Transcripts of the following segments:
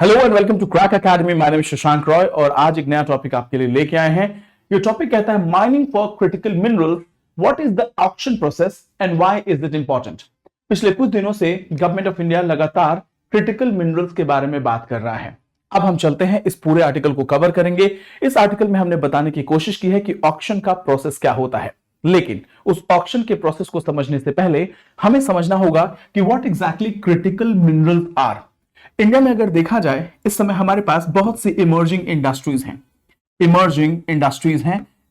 Hello and welcome to crack academy. My name is Shashank Roy और आज एक नया टॉपिक आपके लिए लेके आए हैं। ये टॉपिक कहता है mining for critical minerals, what is the auction process and why is it important. पिछले कुछ दिनों से गवर्नमेंट ऑफ इंडिया लगातार क्रिटिकल मिनरल्स के बारे में बात कर रहा है। अब हम चलते हैं, इस पूरे आर्टिकल को कवर करेंगे। इस आर्टिकल में हमने बताने की कोशिश की है कि ऑक्शन का प्रोसेस क्या होता है, लेकिन उस ऑक्शन के प्रोसेस को समझने से पहले हमें समझना होगा कि what exactly critical minerals are. India में अगर देखा जाए, इस समय हमारे पास बहुत सी इमर्जिंग इंडस्ट्रीज हैं।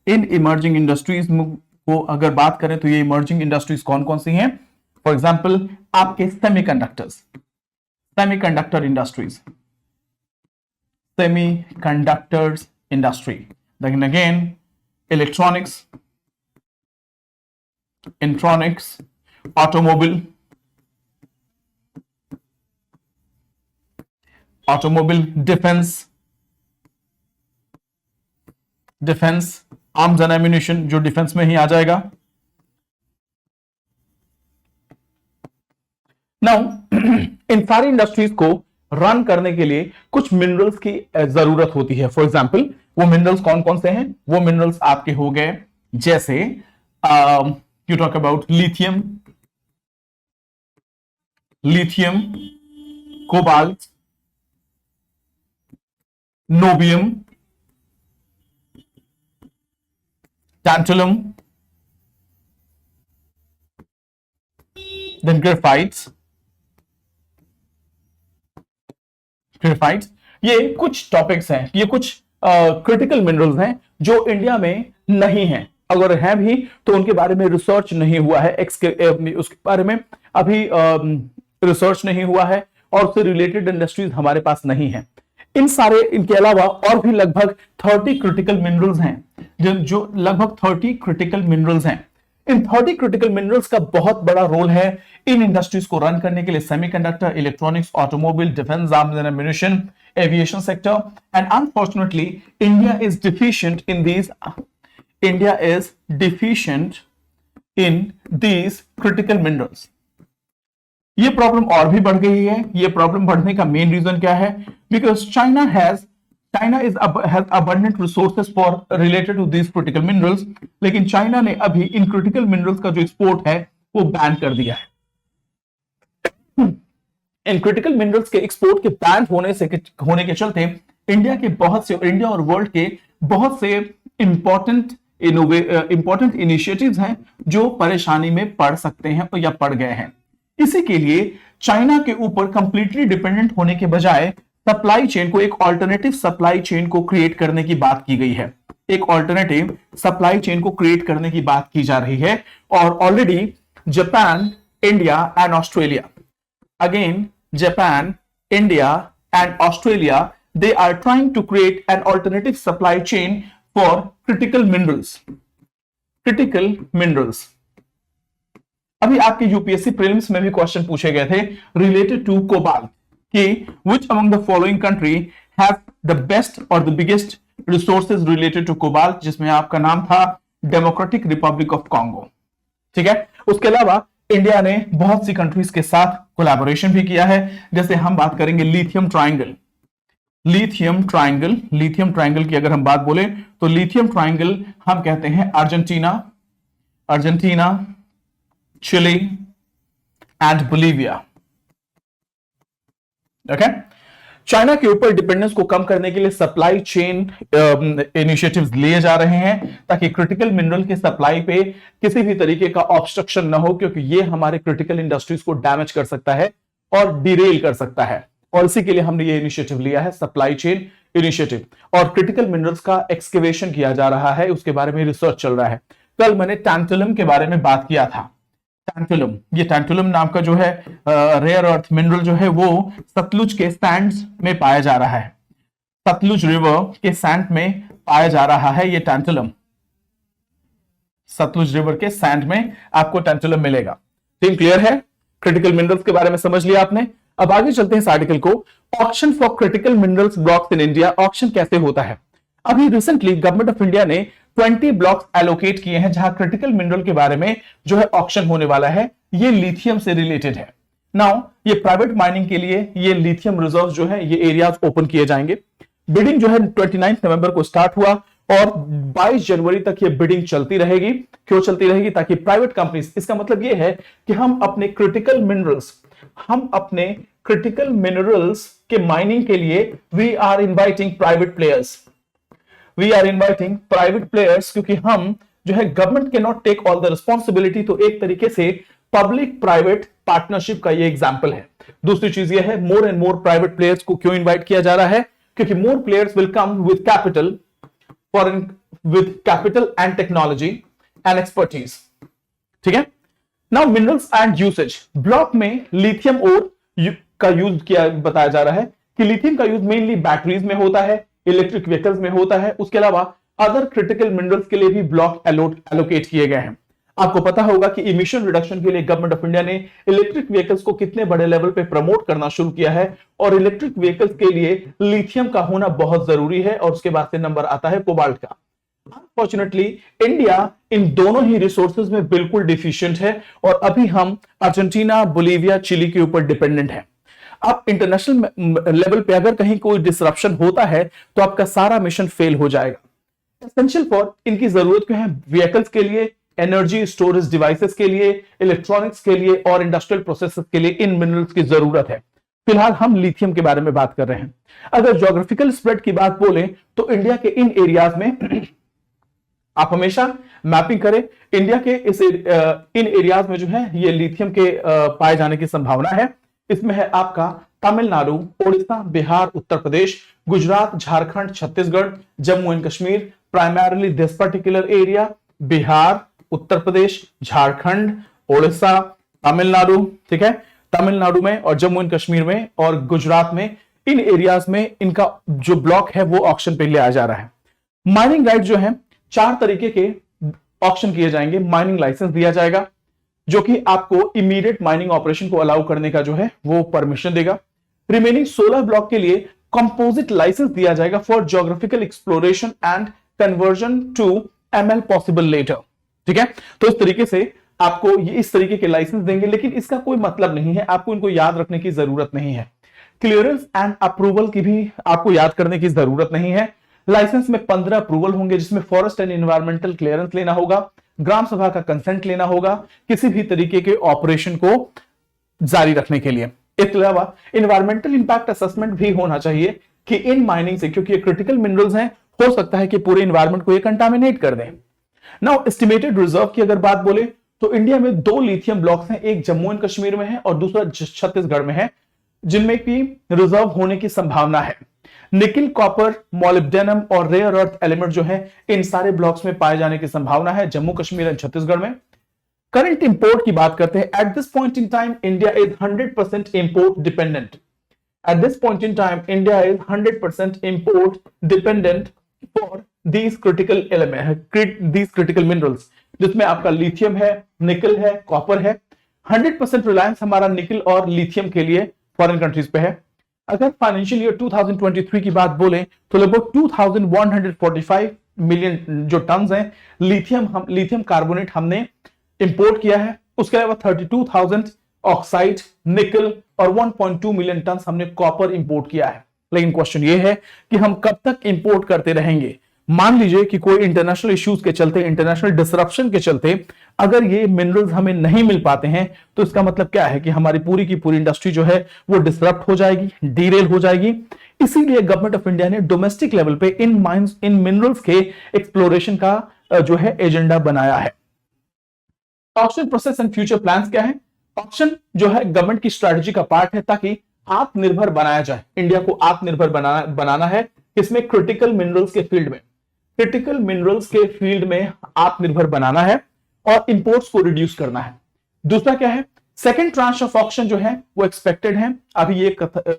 इन इमर्जिंग इंडस्ट्रीज को अगर बात करें तो ये इमर्जिंग इंडस्ट्रीज कौन कौन सी हैं? फॉर एग्जांपल आपके semiconductor industry, then again electronics, automobile, defence, arms and ammunition जो डिफेंस में ही आ जाएगा। नाउ इन सारी इंडस्ट्रीज को रन करने के लिए कुछ मिनरल्स की जरूरत होती है। फॉर एग्जांपल वो मिनरल्स कौन कौन से हैं? वो मिनरल्स आपके हो गए जैसे you talk about lithium, cobalt, niobium, tantalum, then graphites। ये कुछ टॉपिक्स हैं, ये कुछ क्रिटिकल मिनरल्स हैं जो इंडिया में नहीं हैं। अगर हैं भी तो उनके बारे में रिसर्च नहीं हुआ है, उसके बारे में अभी रिसर्च नहीं हुआ है और उससे रिलेटेड इंडस्ट्रीज हमारे पास नहीं है। इनके अलावा और भी लगभग 30 क्रिटिकल मिनरल्स हैं, जो लगभग 30 क्रिटिकल मिनरल्स हैं। इन 30 क्रिटिकल मिनरल्स का बहुत बड़ा रोल है इन इंडस्ट्रीज को रन करने के लिए। Semiconductor, electronics, automobile, defence, arms and ammunition, aviation sector, and unfortunately India is deficient in these critical minerals. ये प्रॉब्लम और भी बढ़ गई है। ये प्रॉब्लम बढ़ने का मेन रीजन क्या है? Because China has abundant resources for related to these critical minerals, लेकिन चाइना ने अभी इन क्रिटिकल मिनरल्स का जो एक्सपोर्ट है वो बैन कर दिया है। इन क्रिटिकल मिनरल्स के एक्सपोर्ट के बैन होने के चलते इंडिया और वर्ल्ड के बहुत से इंपॉर्टेंट इनिशिएटिव्स हैं जो परेशानी में पड़ सकते हैं या पड़ गए हैं। इसी के लिए चाइना के ऊपर कंप्लीटली डिपेंडेंट होने के बजाय सप्लाई चेन को, एक ऑल्टरनेटिव सप्लाई चेन को क्रिएट करने की बात की गई है। एक ऑल्टरनेटिव सप्लाई चेन को क्रिएट करने की बात की जा रही है और already Japan, India and Australia, again Japan, India and Australia, they are trying to create an alternative supply chain for critical minerals. अभी आपके यूपीएससी प्रीलिम्स में भी क्वेश्चन पूछे गए थे रिलेटेड टू कोबाल्ट कि which among the following country have the best or the biggest resources related to cobalt, जिसमें आपका नाम था डेमोक्रेटिक रिपब्लिक ऑफ कॉन्गो। ठीक है, उसके अलावा इंडिया ने बहुत सी कंट्रीज के साथ कोलैबोरेशन भी किया है। जैसे हम बात करेंगे लिथियम ट्रायंगल की अगर हम बात बोले तो लिथियम ट्रायंगल हम कहते हैं Argentina, Chile and Bolivia. Okay, China के ऊपर डिपेंडेंस को कम करने के लिए सप्लाई चेन इनिशिएटिव्स लिए जा रहे हैं ताकि क्रिटिकल मिनरल के सप्लाई पे किसी भी तरीके का ऑब्स्ट्रक्शन ना हो, क्योंकि ये हमारे क्रिटिकल इंडस्ट्रीज को डैमेज कर सकता है और डिरेल कर सकता है। और इसी के लिए हमने ये इनिशिएटिव लिया है, सप्लाई चेन इनिशिएटिव। और क्रिटिकल मिनरल्स का एक्सकेवेशन किया जा रहा है, उसके बारे में रिसर्च चल रहा है। कल मैंने टैंटलम के बारे में बात किया था। ये टैंटलम नाम का जो है रेयर अर्थ मिनरल जो है वो सतलुज के सैंड्स में पाया जा रहा है। सतलुज रिवर के सैंड में पाया जा रहा है ये टैंटलम। सतलुज रिवर के सैंड में आपको टैंटलम मिलेगा। टीम क्लियर है? क्रिटिकल मिनरल्स के बारे में समझ लिया आपने। अब आगे चलते हैं इस आर्टिकल को। Auction for critical minerals blocks in India, auction कैसे होता है? अभी रिसेंटली गवर्नमेंट ऑफ इंडिया ने 20 ब्लॉक्स एलोकेट किए हैं जहां क्रिटिकल मिनरल के बारे में जो है ऑक्शन होने वाला है। ये लिथियम से रिलेटेड है। नाउ ये प्राइवेट माइनिंग के लिए ये लिथियम रिजर्व जो है ये एरियाज ओपन किए जाएंगे। बिडिंग जो है 29 नवंबर को स्टार्ट हुआ और 22 जनवरी तक ये बिडिंग चलती रहेगी। क्यों चलती रहेगी? ताकि प्राइवेट कंपनीज, इसका मतलब ये है कि हम अपने क्रिटिकल मिनरल्स के माइनिंग के लिए we are inviting private players, क्योंकि हम जो है गवर्नमेंट के not take all the responsibility, तो एक तरीके से पब्लिक प्राइवेट पार्टनरशिप का ये एग्जांपल है। दूसरी चीज ये है more and more private players को क्यों इनवाइट किया जा रहा है? क्योंकि मोर players will come with capital and technology and expertise. ठीक है। Now minerals and usage, block में लिथियम और का यूज किया बताया जा रहा है कि लिथियम का यूज मेनली बैटरीज में होता है, इलेक्ट्रिक व्हीकल्स में होता है, उसके अलावा अदर क्रिटिकल मिनरल्स के लिए भी ब्लॉक एलोकेट किए गए हैं। आपको पता होगा कि इमिशन रिडक्शन के लिए गवर्नमेंट ऑफ इंडिया ने इलेक्ट्रिक व्हीकल्स को कितने बड़े लेवल पे प्रमोट करना शुरू किया है, और इलेक्ट्रिक व्हीकल्स के लिए लिथियम का होना बहुत जरूरी है, और उसके बाद से नंबर आता है कोबाल्ट का। अनफॉर्चुनेटली इंडिया इन दोनों ही रिसोर्सेज में बिल्कुल डिफिशिएंट है, और अभी हम अर्जेंटीना, बोलिविया, चिली के ऊपर डिपेंडेंट है। अब इंटरनेशनल लेवल पे अगर कहीं कोई डिसरप्शन होता है तो आपका सारा मिशन फेल हो जाएगा। एसेंशियल फॉर इनकी जरूरत क्यों है? व्हीकल्स के लिए, एनर्जी स्टोरेज डिवाइसेस के लिए, इलेक्ट्रॉनिक्स के लिए और इंडस्ट्रियल प्रोसेसेस के लिए इन मिनरल्स की जरूरत है। फिलहाल हम लिथियम के बारे में बात कर रहे हैं। अगर ज्योग्राफिकल स्प्रेड की बात बोलें तो इंडिया के इन एरियाज में आप हमेशा मैपिंग करें, इंडिया के इन एरियाज में जो है ये लिथियम के पाए जाने की संभावना है। इसमें है आपका Tamil Nadu, Odisha, Bihar, Uttar Pradesh, Gujarat, Jharkhand, Chhattisgarh, Jammu and Kashmir. Primarily this particular area, Bihar, Uttar Pradesh, Jharkhand, Odisha, Tamil Nadu. ठीक है, तमिलनाडु में और जम्मू एंड कश्मीर में और गुजरात में, इन एरियाज में इनका जो ब्लॉक है वो ऑक्शन पे लिया जा रहा है। माइनिंग राइट जो है 4 तरीके के ऑक्शन किए जाएंगे। माइनिंग लाइसेंस दिया जाएगा जो कि आपको इमीडिएट माइनिंग ऑपरेशन को अलाउ करने का जो है वो परमिशन देगा। रिमेनिंग 16 ब्लॉक के लिए कंपोजिट लाइसेंस दिया जाएगा for geographical exploration and conversion to ML possible letter. ठीक है, तो इस तरीके से आपको ये इस तरीके के लाइसेंस देंगे, लेकिन इसका कोई मतलब नहीं है, आपको इनको याद रखने की जरूरत नहीं है। क्लियरेंस एंड अप्रूवल की भी आपको याद करने की जरूरत नहीं है। लाइसेंस में 15 अप्रूवल होंगे, जिसमें फॉरेस्ट एंड एनवायरमेंटल क्लियरेंस लेना होगा, ग्राम सभा का कंसेंट लेना होगा किसी भी तरीके के ऑपरेशन को जारी रखने के लिए। इसके अलावा एनवायरमेंटल इंपैक्ट असेसमेंट भी होना चाहिए कि इन माइनिंग से, क्योंकि ये क्रिटिकल मिनरल्स हैं, हो सकता है कि पूरे एनवायरमेंट को ये कंटामिनेट कर दें। नाउ एस्टिमेटेड रिजर्व की अगर बात बोले तो इंडिया में 2 लिथियम ब्लॉक्स हैं, एक जम्मू एंड कश्मीर में है और दूसरा छत्तीसगढ़ में है, जिनमें की रिजर्व होने की संभावना है। निकिल, कॉपर, मॉलिब्डेनम और रेयर अर्थ एलिमेंट जो है इन सारे ब्लॉक्स में पाए जाने की संभावना है जम्मू कश्मीर और छत्तीसगढ़ में। करंट इंपोर्ट की बात करते हैं। At this point in time India is 100% import dependent. At this point in time India is 100% import dependent for these critical element, these critical minerals, जिसमें आपका लिथियम है, निकल है, कॉपर है। 100% रिलायंस हमारा निकल और लिथियम के लिए फॉरेन कंट्रीज पे है। अगर फाइनेंशियल ईयर 2023 की बात बोले तो लगभग 2145 मिलियन जो टन्स हैं लिथियम कार्बोनेट हमने इंपोर्ट किया है। उसके अलावा 32,000 ऑक्साइड, निकल और 1.2 मिलियन टन हमने कॉपर इंपोर्ट किया है। लेकिन क्वेश्चन ये है कि हम कब तक इंपोर्ट करते रहेंगे? मान लीजिए कि कोई इंटरनेशनल इश्यूज के चलते, इंटरनेशनल डिसरप्शन के चलते अगर ये मिनरल्स हमें नहीं मिल पाते हैं तो इसका मतलब क्या है कि हमारी पूरी की पूरी इंडस्ट्री जो है वो डिसरप्ट हो जाएगी, डीरेल हो जाएगी। इसीलिए गवर्नमेंट ऑफ इंडिया ने डोमेस्टिक लेवल पे इन माइंस, इन मिनरल्स के एक्सप्लोरेशन का जो है एजेंडा बनाया है। Auction process and future plans क्या है? ऑक्शन जो है गवर्नमेंट की स्ट्रैटेजी का पार्ट है ताकि आत्मनिर्भर बनाया जाए। इंडिया को आत्मनिर्भर बनाना है, इसमें क्रिटिकल मिनरल्स के फील्ड में, क्रिटिकल मिनरल्स के फील्ड में आत्मनिर्भर बनाना है और इंपोर्ट्स को रिड्यूस करना है। दूसरा क्या है? सेकंड ट्रांच ऑफ ऑक्शन जो है वो एक्सपेक्टेड है। अभी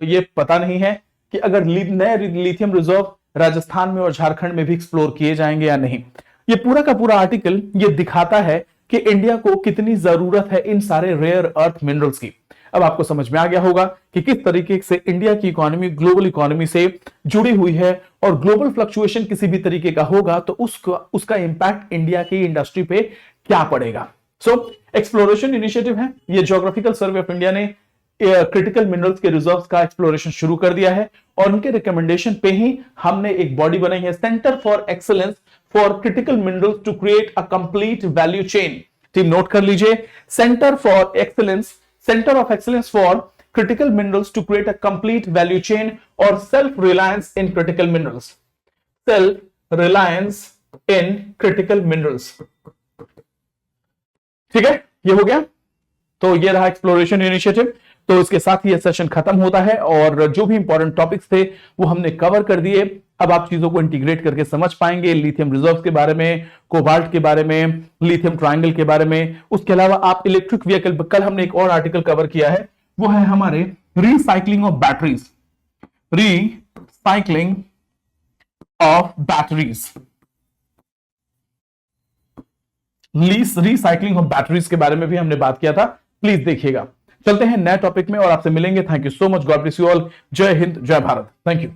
ये पता नहीं है कि अगर नए लिथियम रिजर्व राजस्थान में और झारखंड में भी एक्सप्लोर किए जाएंगे या नहीं। ये पूरा का पूरा आर्टिकल ये दिखाता है कि इंडिया को कितनी जरूरत है इन सारे रेयर अर्थ मिनरल्स की। अब आपको समझ में आ गया होगा कि किस तरीके से इंडिया की इकोनॉमी ग्लोबल इकोनॉमी से जुड़ी हुई है, और ग्लोबल फ्लक्चुएशन किसी भी तरीके का होगा तो उसका इंपैक्ट इंडिया की इंडस्ट्री पे क्या पड़ेगा। सो एक्सप्लोरेशन इनिशिएटिव है, ये ज्योग्राफिकल सर्वे ऑफ इंडिया ने क्रिटिकल मिनरल्स के रिजर्व्स का एक्सप्लोरेशन शुरू कर दिया है और उनके रिकमेंडेशन पे ही हमने एक बॉडी बनाई है, centre for excellence for critical minerals to create a complete value chain. Team note कर लीजिए, centre for excellence, centre of excellence for critical minerals to create a complete value chain और self reliance in critical minerals, self reliance in critical minerals. ठीक है, ये हो गया। तो ये रहा एक्सप्लोरेशन इनिशिएटिव। तो इसके साथ ही ये सेशन खत्म होता है और जो भी इंपॉर्टेंट टॉपिक्स थे वो हमने कवर कर दिए। अब आप चीजों को इंटीग्रेट करके समझ पाएंगे, लिथियम रिजर्व्स के बारे में, कोबाल्ट के बारे में, लिथियम ट्रायंगल के बारे में। उसके अलावा आप इलेक्ट्रिक व्हीकल, कल हमने एक और आर्टिकल कवर किया है, वो है हमारे recycling of batteries, recycling of batteries, recycling of batteries के बारे में भी हमने बात किया था, प्लीज देखिएगा। चलते हैं नए टॉपिक में और आपसे मिलेंगे। Thank you so much, God bless you all. जय हिंद, जय भारत। Thank you.